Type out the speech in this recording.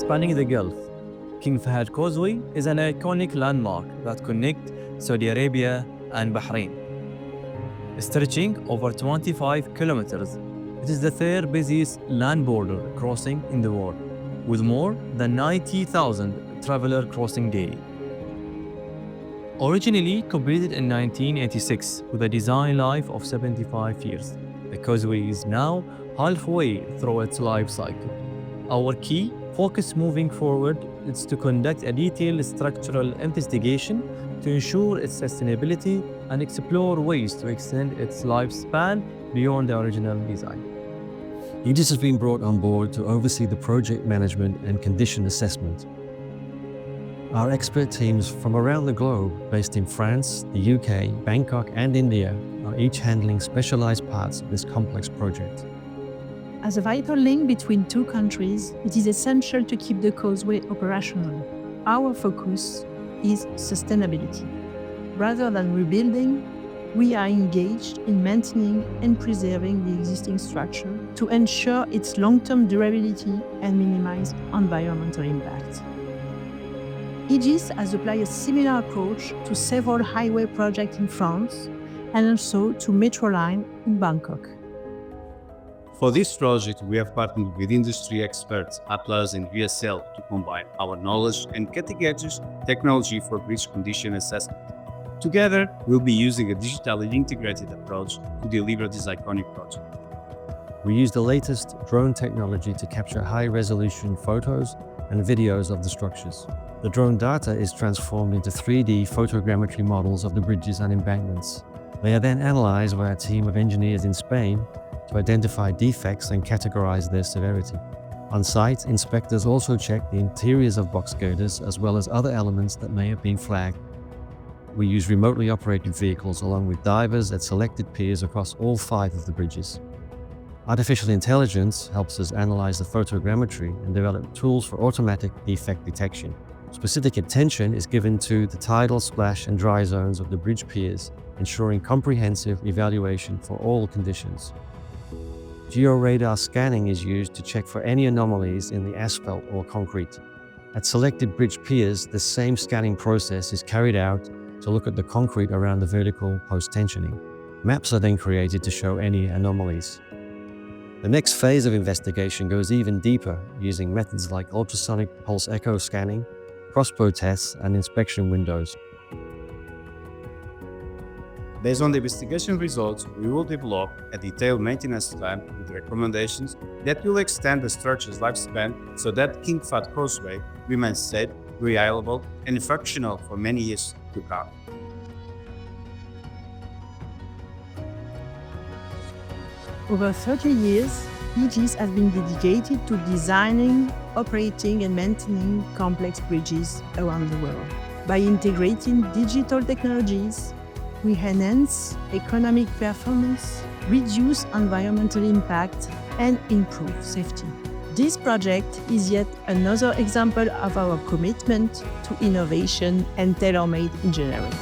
spanning the Gulf. King Fahd Causeway is an iconic landmark that connects Saudi Arabia and Bahrain. Stretching over 25 kilometers, it is the third busiest land border crossing in the world, with more than 90,000 travelers crossing daily. Originally completed in 1986 with a design life of 75 years, the causeway is now halfway through its life cycle. Our key focus moving forward is to conduct a detailed structural investigation to ensure its sustainability and explore ways to extend its lifespan beyond the original design. Egis has been brought on board to oversee the project management and condition assessment. Our expert teams from around the globe, based in France, the UK, Bangkok and India, are each handling specialized parts of this complex project. As a vital link between two countries, it is essential to keep the causeway operational. Our focus is sustainability. Rather than rebuilding, we are engaged in maintaining and preserving the existing structure to ensure its long-term durability and minimize environmental impact. Egis has applied a similar approach to several highway projects in France and also to Metro Line in Bangkok. For this project, we have partnered with industry experts Applus and VSL to combine our knowledge and cutting-edge technology for bridge condition assessment. Together, we'll be using a digitally integrated approach to deliver this iconic project. We use the latest drone technology to capture high-resolution photos and videos of the structures. The drone data is transformed into 3D photogrammetry models of the bridges and embankments. They are then analyzed by a team of engineers in Spain to identify defects and categorize their severity. On site, inspectors also check the interiors of box girders as well as other elements that may have been flagged. We use remotely operated vehicles along with divers at selected piers across all 5 of the bridges. Artificial intelligence helps us analyze the photogrammetry and develop tools for automatic defect detection. Specific attention is given to the tidal, splash and dry zones of the bridge piers, ensuring comprehensive evaluation for all conditions. Georadar scanning is used to check for any anomalies in the asphalt or concrete. At selected bridge piers, the same scanning process is carried out to look at the concrete around the vertical post-tensioning. Maps are then created to show any anomalies. The next phase of investigation goes even deeper, using methods like ultrasonic pulse echo scanning, crossbow tests, and inspection windows. Based on the investigation results, we will develop a detailed maintenance plan with recommendations that will extend the structure's lifespan so that King Fahd Causeway remains safe, reliable, and functional for many years to come. Over 30 years, Egis has been dedicated to designing, operating and maintaining complex bridges around the world. By integrating digital technologies, we enhance economic performance, reduce environmental impact, and improve safety. This project is yet another example of our commitment to innovation and tailor-made engineering.